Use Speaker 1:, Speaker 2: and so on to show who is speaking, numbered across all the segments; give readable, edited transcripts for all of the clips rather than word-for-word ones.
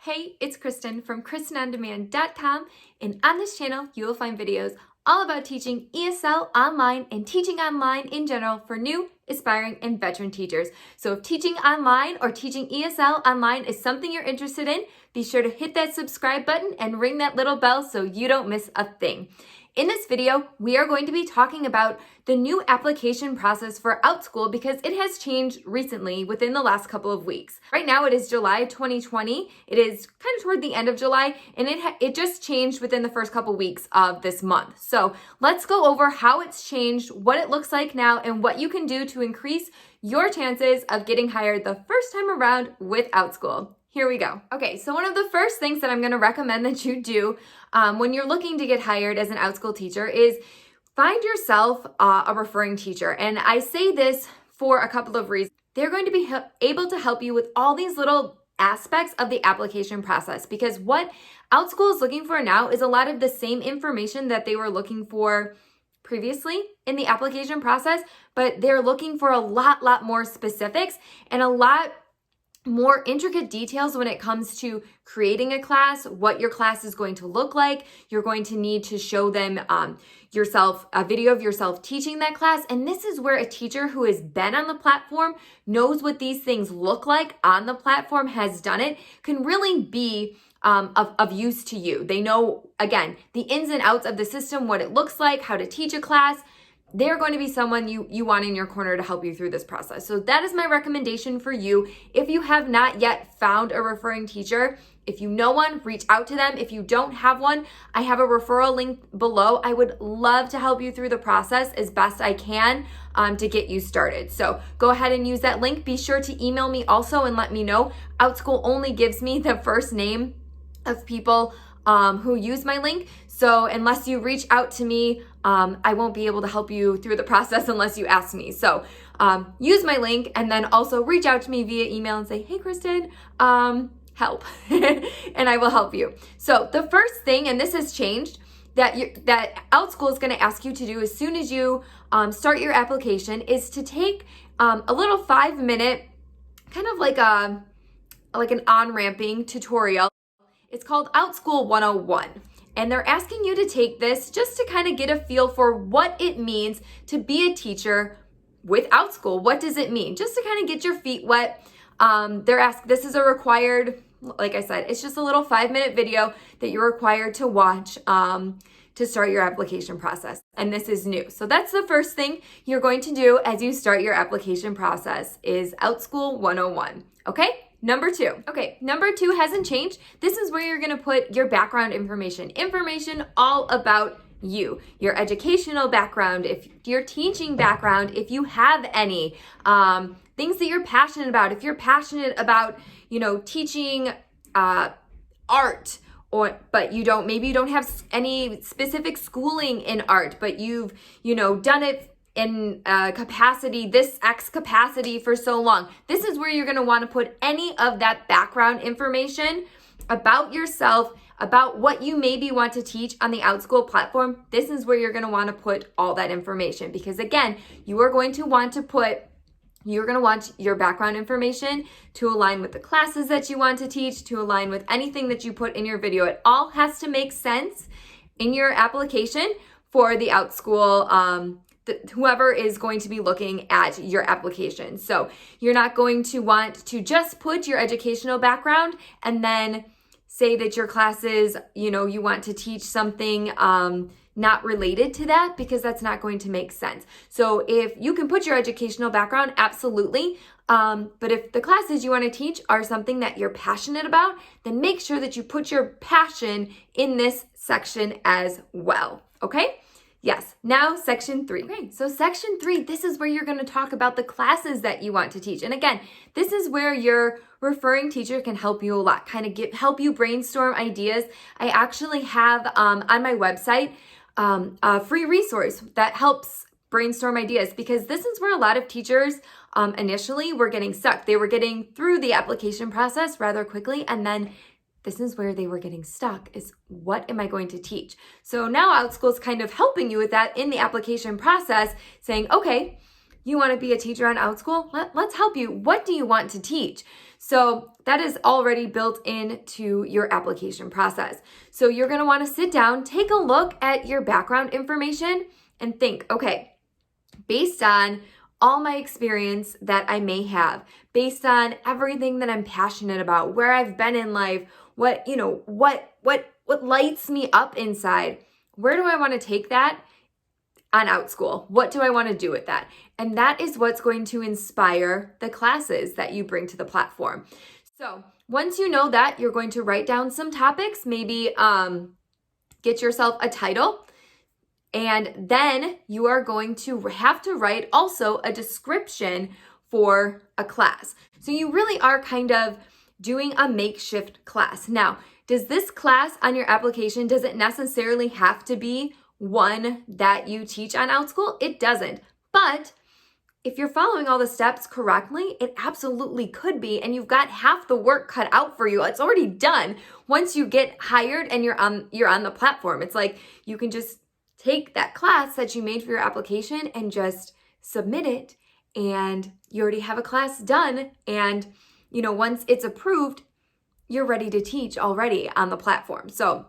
Speaker 1: Hey, it's Kristen from KristenOnDemand.com, and on this channel, you will find videos all about teaching ESL online and teaching online in general for new, aspiring, and veteran teachers. So if teaching online or teaching ESL online is something you're interested in, be sure to hit that subscribe button and ring that little bell so you don't miss a thing. In this video, we are going to be talking about the new application process for Outschool because it has changed recently within the last couple of weeks. Right now it is July 2020. It is kind of toward the end of July, and it just changed within the first couple weeks of this month. So let's go over how it's changed, what it looks like now, and what you can do to increase your chances of getting hired the first time around with Outschool. Here we go. Okay, so one of the first things that I'm going to recommend that you do when you're looking to get hired as an Outschool teacher is find yourself a referring teacher. And I say this for a couple of reasons. They're going to be able to help you with all these little aspects of the application process, because what Outschool is looking for now is a lot of the same information that they were looking for previously in the application process, but they're looking for a lot more specifics and a lot more intricate details when it comes to creating a class, what your class is going to look like. You're going to need to show them yourself, a video of yourself teaching that class. And this is where a teacher who has been on the platform, knows what these things look like on the platform, has done it, can really be of use to you. They know, again, the ins and outs of the system, what it looks like, how to teach a class. They're going to be someone you want in your corner to help you through this process. So that is my recommendation for you. If you have not yet found a referring teacher, if you know one, reach out to them. If you don't have one, I have a referral link below. I would love to help you through the process as best I can to get you started. So go ahead and use that link. Be sure to email me also and let me know. Outschool only gives me the first name of people who use my link. So unless you reach out to me, I won't be able to help you through the process unless you ask me. So use my link and then also reach out to me via email and say, hey, Kristen, help, and I will help you. So the first thing, and this has changed, that Outschool is going to ask you to do as soon as you start your application is to take a little 5-minute, kind of like an on-ramping tutorial. It's called Outschool 101. And they're asking you to take this just to kind of get a feel for what it means to be a teacher with Outschool. What does it mean? Just to kind of get your feet wet. This is a required, like I said, it's just a little 5-minute video that you're required to watch to start your application process. And this is new. So that's the first thing you're going to do as you start your application process is Outschool 101. Okay? Number two hasn't changed. This is where you're going to put your background information all about you, your educational background, if your teaching background, if you have any, things that you're passionate about. If you're passionate about, teaching art, but maybe you don't have any specific schooling in art, but you've, done it in this X capacity for so long. This is where you're going to want to put any of that background information about yourself, about what you maybe want to teach on the Outschool platform. This is where you're going to want to put all that information, because again, you're going to want your background information to align with the classes that you want to teach, to align with anything that you put in your video. It all has to make sense in your application for the Outschool whoever is going to be looking at your application. So you're not going to want to just put your educational background and then say that your classes, you want to teach something not related to that, because that's not going to make sense. So if you can put your educational background, absolutely. But if the classes you want to teach are something that you're passionate about, then make sure that you put your passion in this section as well. Okay? Yes, now section 3. Okay, so section 3, this is where you're going to talk about the classes that you want to teach. And again, this is where your referring teacher can help you a lot, help you brainstorm ideas. I actually have on my website a free resource that helps brainstorm ideas, because this is where a lot of teachers initially were getting stuck. They were getting through the application process rather quickly, and then this is where they were getting stuck, is what am I going to teach? So now Outschool is kind of helping you with that in the application process, saying, okay, you want to be a teacher on Outschool? Let's help you. What do you want to teach? So that is already built into your application process. So you're going to want to sit down, take a look at your background information and think, okay, based on all my experience that I may have, based on everything that I'm passionate about, where I've been in life, what lights me up inside, where do I want to take that on Outschool? What do I want to do with that? And that is what's going to inspire the classes that you bring to the platform. So once you know that, you're going to write down some topics, maybe get yourself a title, and then you are going to have to write also a description for a class. So you really are kind of doing a makeshift class. Now, does this class on your application, does it necessarily have to be one that you teach on Outschool? It doesn't. But if you're following all the steps correctly, it absolutely could be, and you've got half the work cut out for you. It's already done once you get hired and you're on the platform. It's like you can just take that class that you made for your application and just submit it, and you already have a class done. And once it's approved, you're ready to teach already on the platform. So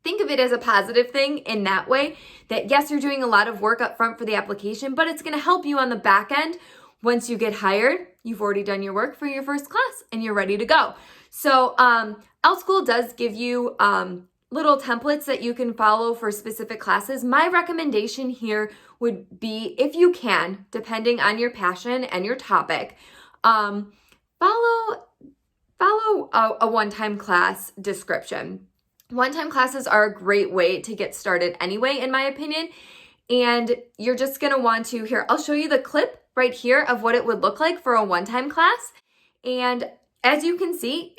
Speaker 1: think of it as a positive thing in that way, that yes, you're doing a lot of work up front for the application, but it's going to help you on the back end. Once you get hired, you've already done your work for your first class and you're ready to go. So Outschool does give you little templates that you can follow for specific classes. My recommendation here would be, if you can, depending on your passion and your topic, follow a one-time class description. One-time classes are a great way to get started anyway, in my opinion. And you're just going to want to, here, I'll show you the clip right here of what it would look like for a one-time class. And as you can see,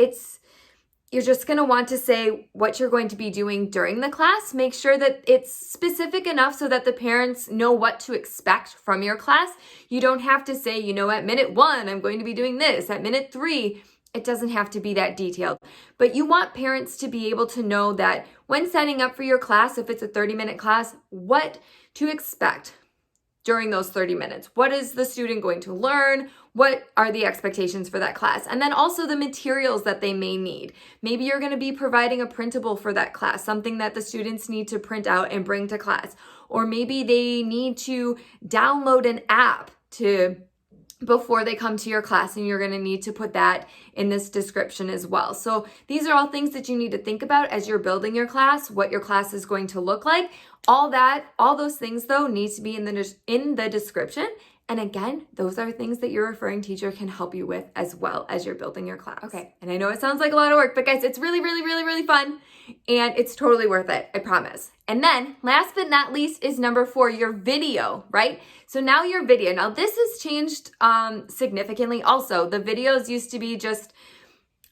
Speaker 1: you're just going to want to say what you're going to be doing during the class. Make sure that it's specific enough so that the parents know what to expect from your class. You don't have to say, at minute 1, I'm going to be doing this. At minute 3, it doesn't have to be that detailed. But you want parents to be able to know that when signing up for your class, if it's a 30-minute class, what to expect during those 30 minutes. What is the student going to learn? What are the expectations for that class? And then also the materials that they may need. Maybe you're going to be providing a printable for that class, something that the students need to print out and bring to class. Or maybe they need to download an app before they come to your class, and you're going to need to put that in this description as well. So these are all things that you need to think about as you're building your class, what your class is going to look like. All those things though need to be in the description. And again, those are things that your referring teacher can help you with as well as you're building your class. Okay, and I know it sounds like a lot of work, but guys, it's really, really, really, really fun, and it's totally worth it, I promise. And then last but not least is number 4, your video, right? So now your video. Now this has changed significantly also. The videos used to be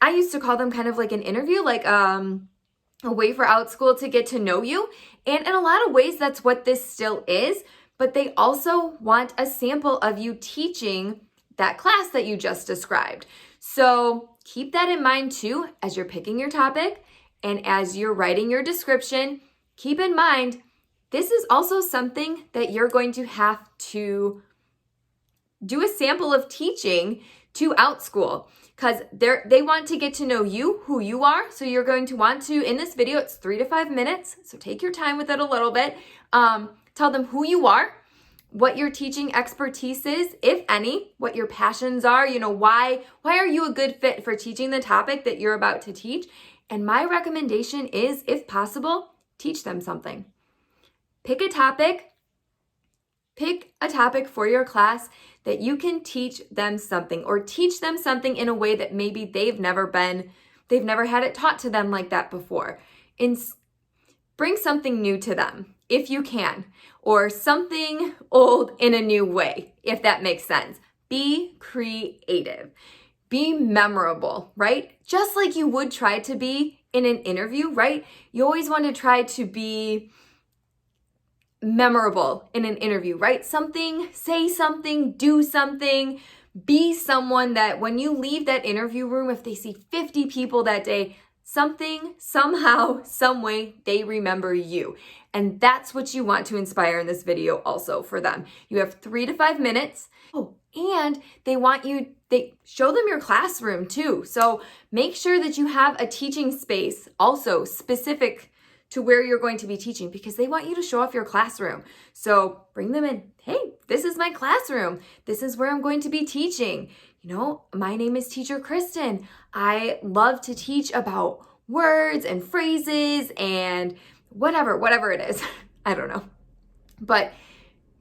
Speaker 1: I used to call them kind of like an interview, like a way for Outschool to get to know you. And in a lot of ways, that's what this still is. But they also want a sample of you teaching that class that you just described. So keep that in mind too, as you're picking your topic and as you're writing your description. Keep in mind, this is also something that you're going to have to do a sample of teaching to Outschool, because they want to get to know you, who you are. So you're going to want to, in this video, it's 3 to 5 minutes. So take your time with it a little bit. Tell them who you are, what your teaching expertise is, if any, what your passions are, why are you a good fit for teaching the topic that you're about to teach? And my recommendation is, if possible, teach them something. Pick a topic for your class that you can teach them something, or teach them something in a way that maybe they've never had it taught to them like that before. Bring something new to them, if you can, or something old in a new way, if that makes sense. Be creative. Be memorable, right? Just like you would try to be in an interview, right? You always want to try to be memorable in an interview, right? Say something, do something, be someone that when you leave that interview room, if they see 50 people that day, something, somehow, some way, they remember you. And that's what you want to inspire in this video also for them. You have 3 to 5 minutes. Oh, and they show them your classroom too. So make sure that you have a teaching space also specific to where you're going to be teaching, because they want you to show off your classroom. So bring them in. Hey, this is my classroom. This is where I'm going to be teaching. You know, my name is Teacher Kristen. I love to teach about words and phrases and whatever it is. I don't know. But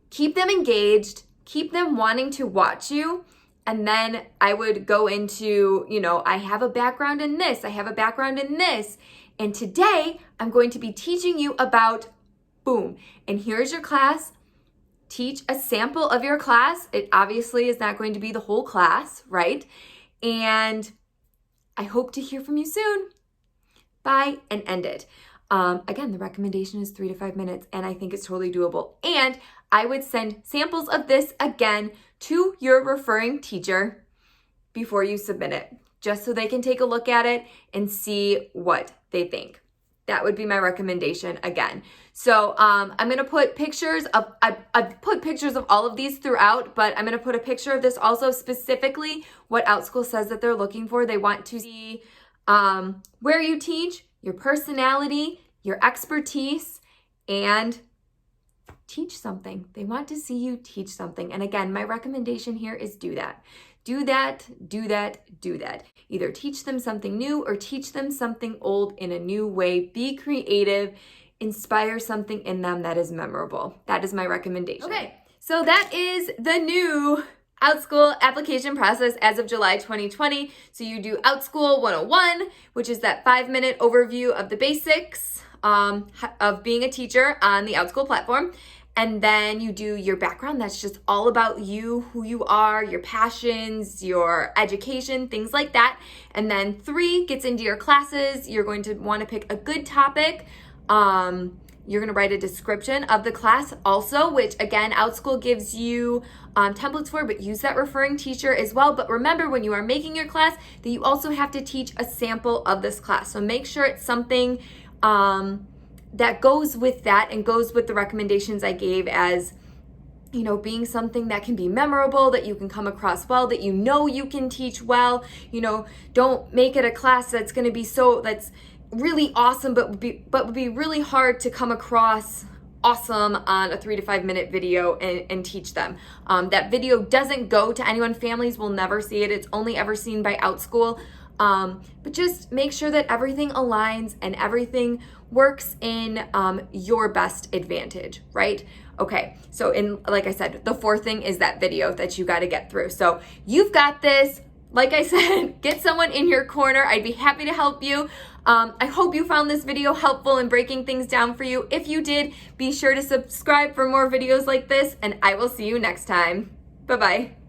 Speaker 1: keep them engaged, keep them wanting to watch you. And then I would go into, I have a background in this, I have a background in this. And today I'm going to be teaching you about boom. And here's your class. Teach a sample of your class. It obviously is not going to be the whole class, right? And I hope to hear from you soon. Bye, and end it. Again, the recommendation is 3 to 5 minutes, and I think it's totally doable. And I would send samples of this again to your referring teacher before you submit it, just so they can take a look at it and see what they think. That would be my recommendation again. So I'm gonna put pictures of, I've put pictures of all of these throughout, but I'm gonna put a picture of this also, specifically what Outschool says that they're looking for. They want to see where you teach, your personality, your expertise, and teach something. They want to see you teach something. And again, my recommendation here is do that. Do that, do that, do that. Either teach them something new or teach them something old in a new way. Be creative, inspire something in them that is memorable. That is my recommendation. Okay, so that is the new Outschool application process as of July 2020. So you do Outschool 101, which is that 5-minute overview of the basics of being a teacher on the Outschool platform. And then you do your background. That's just all about you, who you are, your passions, your education, things like that. And then 3 gets into your classes. You're going to want to pick a good topic. You're going to write a description of the class also, which again, Outschool gives you templates for, but use that referring teacher as well. But remember, when you are making your class, that you also have to teach a sample of this class. So make sure it's something that goes with that and goes with the recommendations I gave as, being something that can be memorable, that you can come across well, that you can teach well. Don't make it a class that's going to be that's really awesome, but would be really hard to come across awesome on a 3 to 5 minute video and teach them. That video doesn't go to anyone. Families will never see it. It's only ever seen by Outschool. But just make sure that everything aligns and everything works in your best advantage, right? Okay, so like I said, the 4th thing is that video that you got to get through. So you've got this. Like I said, get someone in your corner. I'd be happy to help you. I hope you found this video helpful in breaking things down for you. If you did, be sure to subscribe for more videos like this, and I will see you next time. Bye-bye.